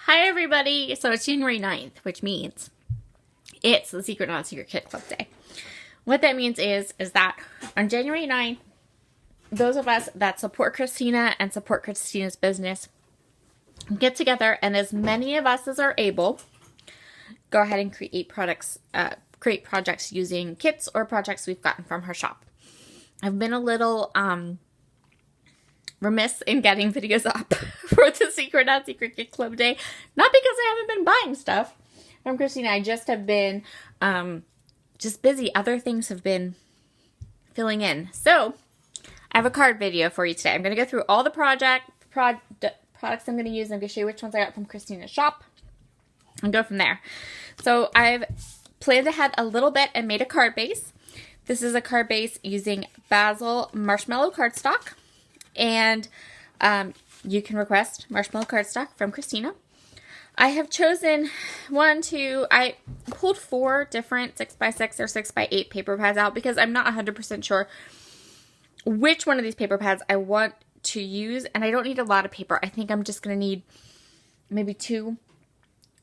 Hi everybody! So it's January 9th, which means it's the Secret Not Secret Kit Club Day. What that means is that on January 9th, those of us that support Christina and support Christina's business get together, and as many of us as are able, go ahead and create projects using kits or projects we've gotten from her shop. I've been a little remiss in getting videos up for the Secret Not Secret Kit Club Day. Not because I haven't been buying stuff from Christina. I just have been just busy. Other things have been filling in. So I have a card video for you today. I'm going to go through all the products I'm going to use. I'm going to show you which ones I got from Christina's shop and go from there. So I've planned ahead a little bit and made a card base. This is a card base using Basil Marshmallow cardstock. And you can request marshmallow cardstock from Christina. I have chosen I pulled 4 different 6x6 or 6x8 paper pads out because I'm not 100% sure which one of these paper pads I want to use, and I don't need a lot of paper. I think I'm just going to need maybe two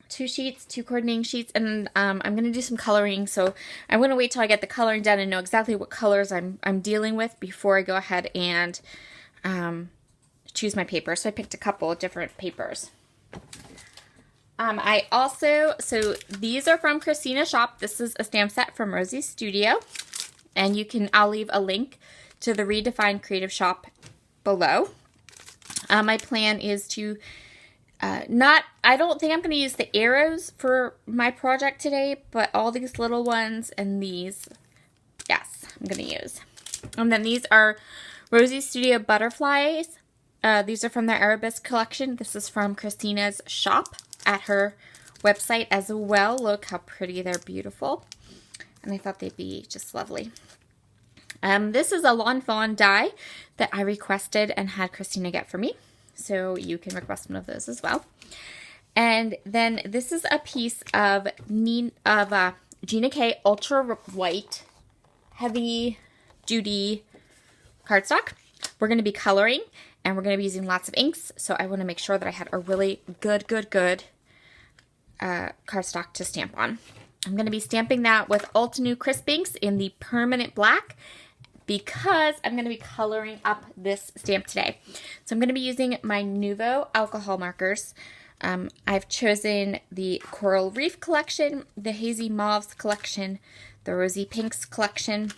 sheets, 2 coordinating sheets, and I'm going to do some coloring, so I'm going to wait till I get the coloring done and know exactly what colors I'm dealing with before I go ahead and choose my paper. So I picked a couple of different papers. So these are from Christina's shop. This is a stamp set from Rosie's Studio, and I'll leave a link to the Redefined Creative Shop below. My plan is to I don't think I'm going to use the arrows for my project today, but all these little ones and these, yes, I'm going to use. And then these are Rosie's Studio butterflies. These are from their Arabesque collection. This is from Christina's shop at her website as well. Look how pretty. They're beautiful. And I thought they'd be just lovely. This is a Lawn Fawn die that I requested and had Christina get for me. So you can request one of those as well. And then this is a piece of Gina K Ultra White Heavy Duty cardstock. We're going to be coloring, and we're going to be using lots of inks, so I want to make sure that I had a really good cardstock to stamp on. I'm going to be stamping that with Altenew Crisp Inks in the permanent black because I'm going to be coloring up this stamp today. So I'm going to be using my Nuvo alcohol markers. I've chosen the Coral Reef collection, the Hazy Mauves collection, the Rosy Pinks collection,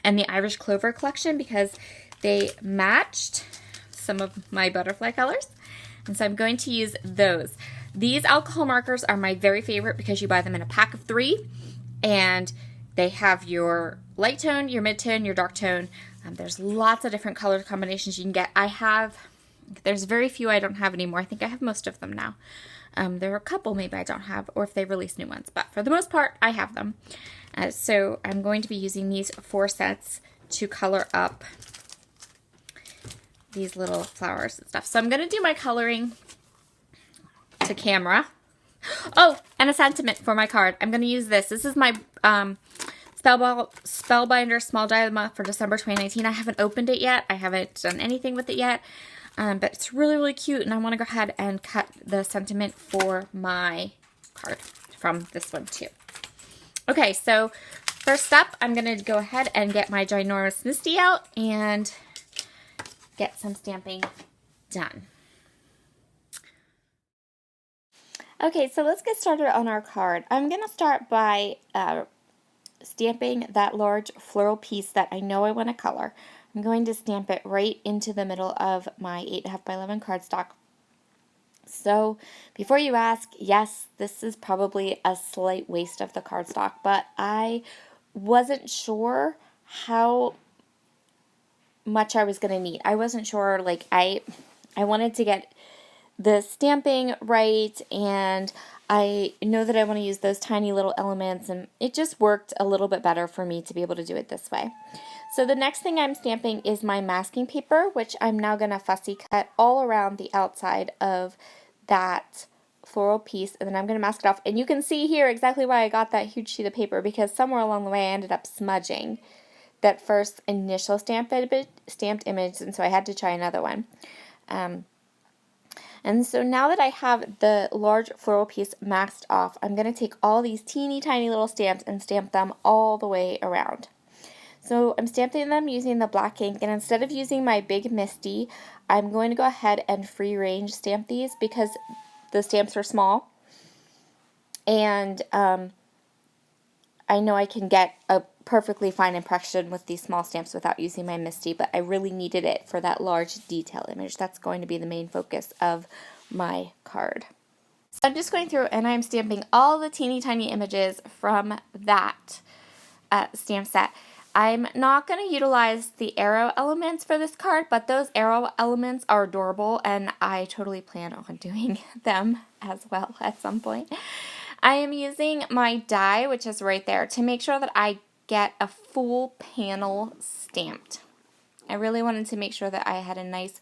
and the Irish Clover collection because they matched some of my butterfly colors. And so I'm going to use those. These alcohol markers are my very favorite because you buy them in a pack of 3, and they have your light tone, your mid tone, your dark tone. There's lots of different color combinations you can get. There's very few I don't have anymore. I think I have most of them now. There are a couple maybe I don't have, or if they release new ones, but for the most part, I have them. So I'm going to be using these 4 sets to color up these little flowers and stuff. So I'm going to do my coloring to camera. Oh, and a sentiment for my card. I'm going to use this. This is my Spellbinder Small Dilemma for December 2019. I haven't opened it yet. I haven't done anything with it yet. But it's really, really cute, and I want to go ahead and cut the sentiment for my card from this one too. Okay, so first up, I'm going to go ahead and get my ginormous MISTI out and get some stamping done. Okay, so let's get started on our card. I'm going to start by stamping that large floral piece that I know I want to color. I'm going to stamp it right into the middle of my 8.5 by 11 cardstock. So before you ask, yes, this is probably a slight waste of the cardstock, but I wasn't sure how much I was going to need. I wasn't sure, like I wanted to get the stamping right, and I know that I want to use those tiny little elements, and it just worked a little bit better for me to be able to do it this way. So the next thing I'm stamping is my masking paper, which I'm now going to fussy cut all around the outside of that floral piece, and then I'm going to mask it off. And you can see here exactly why I got that huge sheet of paper, because somewhere along the way I ended up smudging that first initial stamped image, and so I had to try another one. And so now that I have the large floral piece maxed off, I'm going to take all these teeny tiny little stamps and stamp them all the way around. So I'm stamping them using the black ink, and instead of using my big Misty, I'm going to go ahead and free range stamp these because the stamps are small, and I know I can get a perfectly fine impression with these small stamps without using my Misty, but I really needed it for that large detail image. That's going to be the main focus of my card. So I'm just going through and I'm stamping all the teeny tiny images from that stamp set. I'm not going to utilize the arrow elements for this card, but those arrow elements are adorable, and I totally plan on doing them as well at some point. I am using my die, which is right there, to make sure that I get a full panel stamped. I really wanted to make sure that I had a nice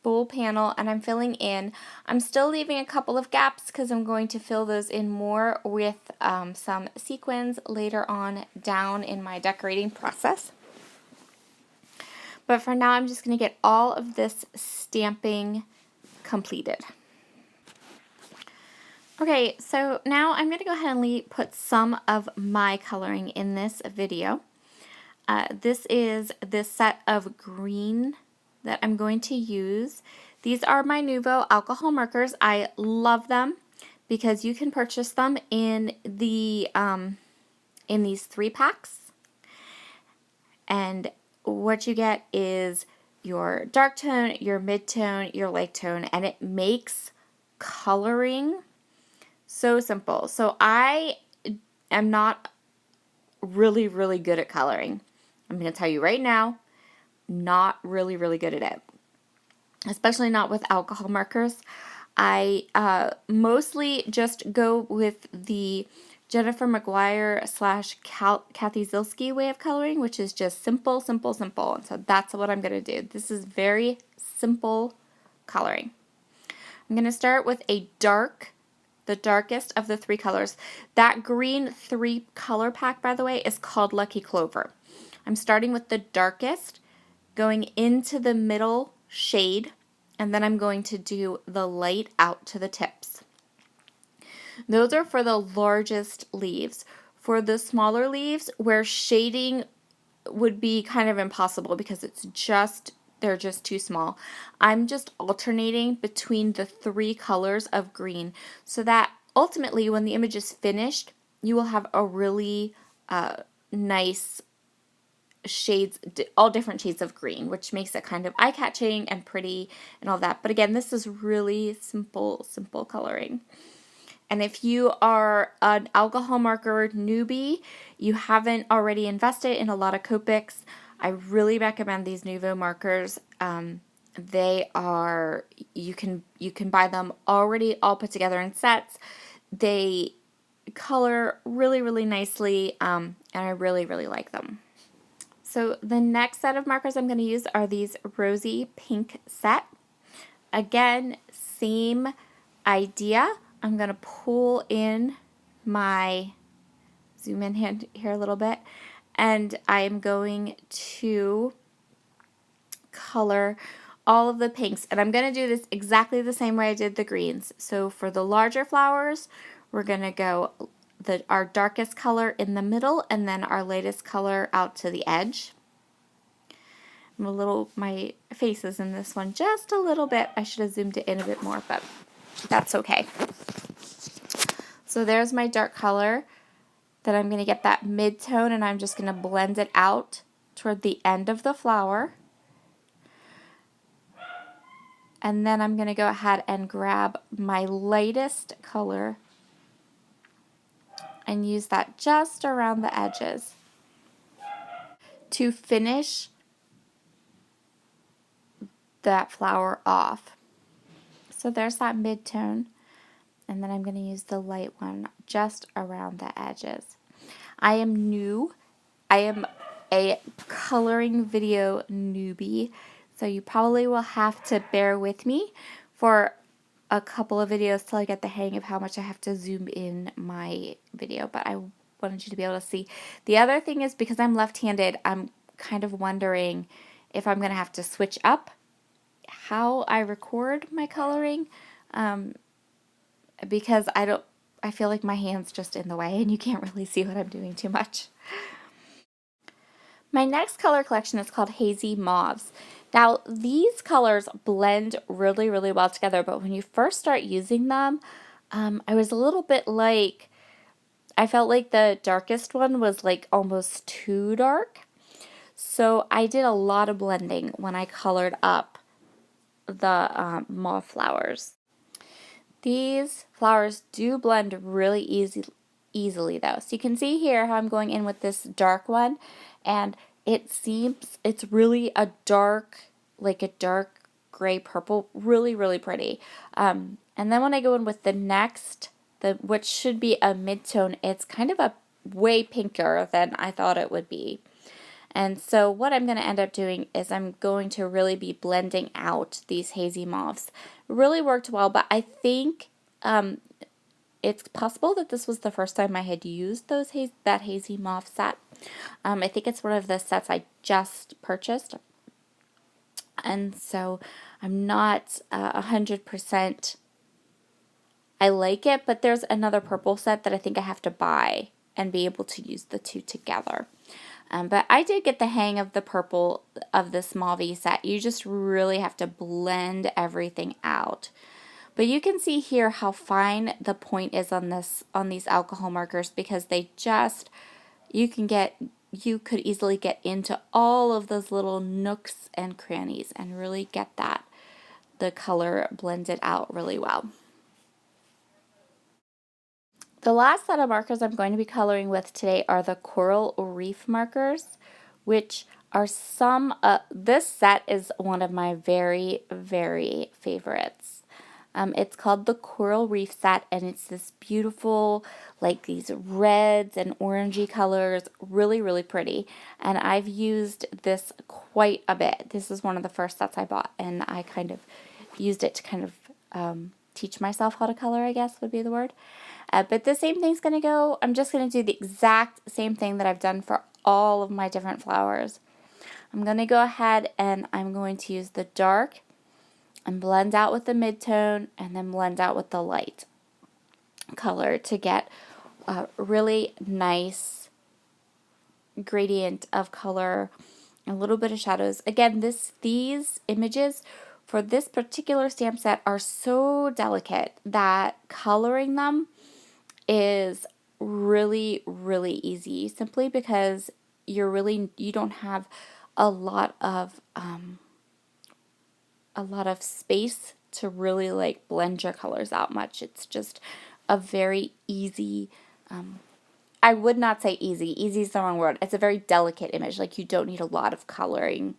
full panel, and I'm filling in. I'm still leaving a couple of gaps because I'm going to fill those in more with some sequins later on down in my decorating process. But for now, I'm just going to get all of this stamping completed. Okay, so now I'm going to go ahead and put some of my coloring in this video. This is this set of green that I'm going to use. These are my Nuvo alcohol markers. I love them because you can purchase them in the in these 3 packs, and what you get is your dark tone, your mid-tone, your light tone, and it makes coloring so simple. So I am not really good at coloring. I'm going to tell you right now, not really good at it, especially not with alcohol markers. I mostly just go with the Jennifer McGuire / Kathy Zilski way of coloring, which is just simple. And so that's what I'm going to do. This is very simple coloring. I'm going to start with a dark, the darkest of the 3 colors. That green 3 color pack, by the way, is called Lucky Clover. I'm starting with the darkest, going into the middle shade, and then I'm going to do the light out to the tips. Those are for the largest leaves. For the smaller leaves, where shading would be kind of impossible because they're just too small, I'm just alternating between the 3 colors of green so that ultimately when the image is finished, you will have a really nice shades, all different shades of green, which makes it kind of eye-catching and pretty and all that. But again, this is really simple coloring. And if you are an alcohol marker newbie, you haven't already invested in a lot of Copics, I really recommend these Nuvo markers. They are, you can buy them already all put together in sets. They color really nicely, and I really like them. So the next set of markers I'm going to use are these rosy pink set. Again, same idea. I'm going to pull in my, zoom in here a little bit, and I'm going to color all of the pinks. And I'm going to do this exactly the same way I did the greens. So for the larger flowers, we're going to go our darkest color in the middle and then our lightest color out to the edge. My face is in this one just a little bit. I should have zoomed it in a bit more, but that's okay. So there's my dark color. Then I'm going to get that mid-tone and I'm just going to blend it out toward the end of the flower. And then I'm going to go ahead and grab my lightest color and use that just around the edges to finish that flower off. So there's that mid-tone, and then I'm going to use the light one just around the edges. I am new. I am a coloring video newbie, so you probably will have to bear with me for a couple of videos till I get the hang of how much I have to zoom in my video, but I wanted you to be able to see. The other thing is, because I'm left-handed, I'm kind of wondering if I'm going to have to switch up how I record my coloring. because I feel like my hand's just in the way and you can't really see what I'm doing too much. My next color collection is called Hazy Mauves. Now, these colors blend really, really well together, but when you first start using them, I was a little bit like, I felt like the darkest one was like almost too dark. So I did a lot of blending when I colored up the mauve flowers. These flowers do blend really easily though. So you can see here how I'm going in with this dark one, and it seems it's really a dark, like a dark gray purple, really, really pretty. And then when I go in with the next, which should be a mid-tone, it's kind of a way pinker than I thought it would be. And so what I'm going to end up doing is I'm going to really be blending out these hazy mauves. It really worked well, but I think it's possible that this was the first time I had used that hazy mauve set. I think it's one of the sets I just purchased. And so I'm not 100%. I like it, but there's another purple set that I think I have to buy and be able to use the two together. But I did get the hang of the purple of this mauve set. You just really have to blend everything out. But you can see here how fine the point is on these alcohol markers, because they just, you could easily get into all of those little nooks and crannies and really get the color blended out really well. The last set of markers I'm going to be coloring with today are the Coral Reef markers, which are this set is one of my very, very favorites. It's called the Coral Reef set, and it's this beautiful, like these reds and orangey colors, really, really pretty. And I've used this quite a bit. This is one of the first sets I bought, and I kind of used it to kind of teach myself how to color, I guess would be the word. But the same thing's going to go, I'm just going to do the exact same thing that I've done for all of my different flowers. I'm going to go ahead and I'm going to use the dark and blend out with the mid-tone and then blend out with the light color to get a really nice gradient of color, a little bit of shadows. Again, these images for this particular stamp set are so delicate that coloring them is really, really easy, simply because you don't have a lot of space to really like blend your colors out much. It's just a very easy, I would not say easy. Easy is the wrong word. It's a very delicate image. Like, you don't need a lot of coloring.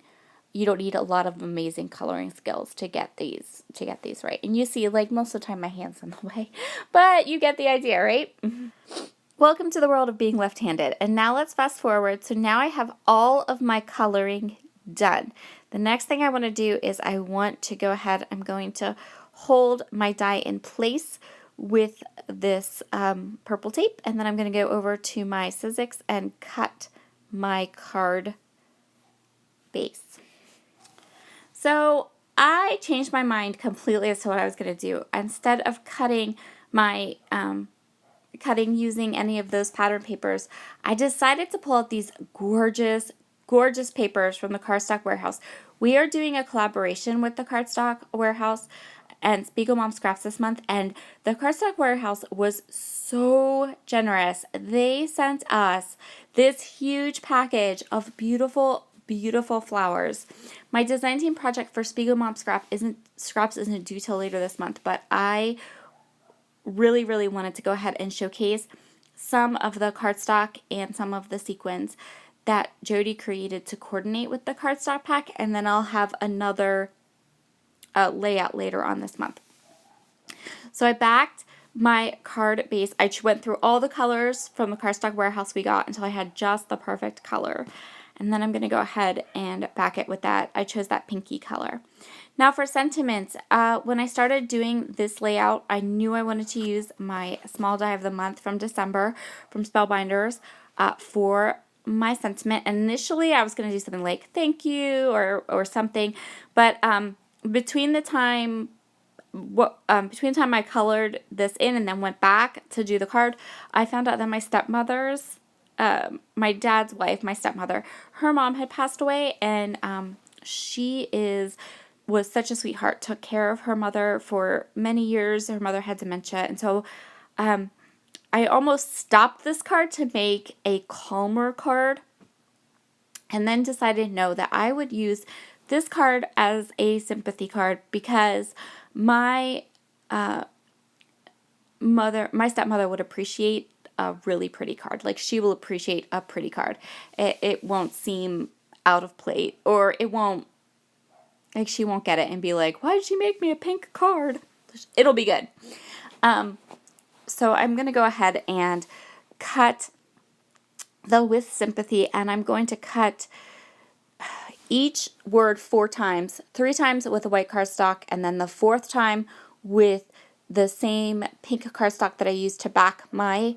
You don't need a lot of amazing coloring skills to get these right. And you see, like, most of the time my hand's in the way, but you get the idea, right? Welcome to the world of being left-handed. And now let's fast forward. So now I have all of my coloring done. The next thing I want to do is I want to go ahead, I'm going to hold my die in place with this purple tape, and then I'm going to go over to my Sizzix and cut my card base. So I changed my mind completely as to what I was going to do. Instead of cutting using any of those pattern papers, I decided to pull out these gorgeous, gorgeous papers from the Cardstock Warehouse. We are doing a collaboration with the Cardstock Warehouse and Spiegel Mom Scraps this month, and the Cardstock Warehouse was so generous. They sent us this huge package of beautiful, beautiful flowers. My design team project for Spiegel Mom Scraps isn't due till later this month, but I really, really wanted to go ahead and showcase some of the cardstock and some of the sequins that Jody created to coordinate with the cardstock pack, and then I'll have another layout later on this month. So I backed my card base. I went through all the colors from the Cardstock Warehouse we got until I had just the perfect color. And then I'm going to go ahead and back it with that. I chose that pinky color. Now for sentiments, when I started doing this layout, I knew I wanted to use my small die of the month from December from Spellbinders for my sentiment. And initially I was going to do something like thank you or something, but between the time between the time I colored this in and then went back to do the card, I found out that my stepmother's, my dad's wife, my stepmother, her mom had passed away, and she was such a sweetheart, took care of her mother for many years. Her mother had dementia, and so I almost stopped this card to make a calmer card, and then decided no, that I would use this card as a sympathy card, because my stepmother would appreciate a really pretty card. Like, she will appreciate a pretty card. It won't seem out of place, or it won't, like, she won't get it and be like, why did she make me a pink card? It'll be good. So I'm going to go ahead and cut the with sympathy, and I'm going to cut each word 4 times, 3 times with a white cardstock, and then the 4th time with the same pink cardstock that I used to back my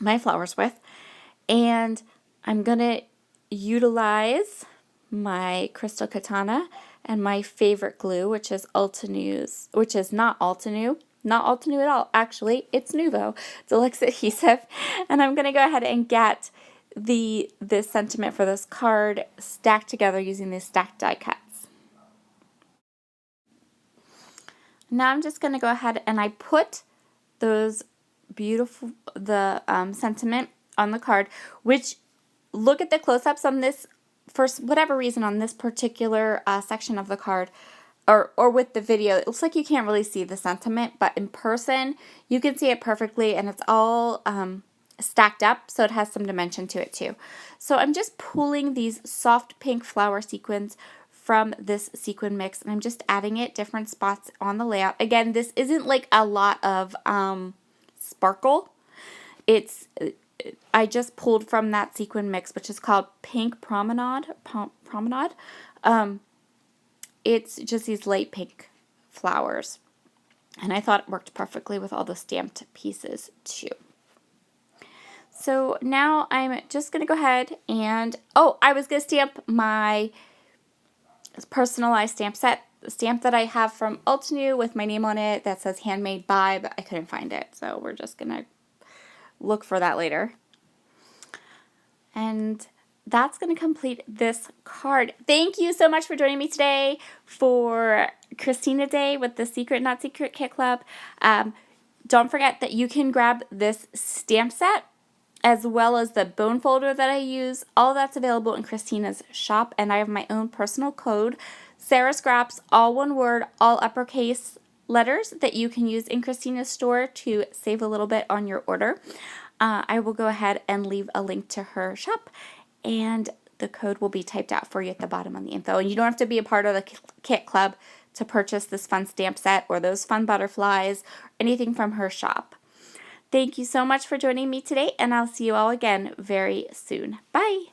my flowers with. And I'm going to utilize my Crystal Katana and my favorite glue, which is Altenews, which is not Altenew at all. Actually, it's Nuvo Deluxe Adhesive. And I'm going to go ahead and get this sentiment for this card stacked together using these stacked die cuts. Now I'm just going to go ahead and I put those beautiful, sentiment on the card, which, look at the close-ups on this, for whatever reason, on this particular section of the card, or with the video, it looks like you can't really see the sentiment, but in person, you can see it perfectly, and it's all stacked up, so it has some dimension to it too. So I'm just pulling these soft pink flower sequins from this sequin mix, and I'm just adding it different spots on the layout. Again, this isn't like a lot of sparkle. I just pulled from that sequin mix, which is called Pink Promenade. It's just these light pink flowers, and I thought it worked perfectly with all the stamped pieces too. So now I'm just going to go ahead and, I was going to stamp my personalized stamp set, the stamp that I have from Altenew with my name on it that says handmade by, but I couldn't find it, so we're just going to look for that later. And that's going to complete this card. Thank you so much for joining me today for Christina Day with the Secret Not Secret Kit Club. Don't forget that you can grab this stamp set as well as the bone folder that I use. All that's available in Christina's shop, and I have my own personal code, Sarah Scraps, all one word, all uppercase letters, that you can use in Christina's store to save a little bit on your order. I will go ahead and leave a link to her shop, and the code will be typed out for you at the bottom on the info. And you don't have to be a part of the kit club to purchase this fun stamp set or those fun butterflies or anything from her shop. Thank you so much for joining me today, and I'll see you all again very soon. Bye!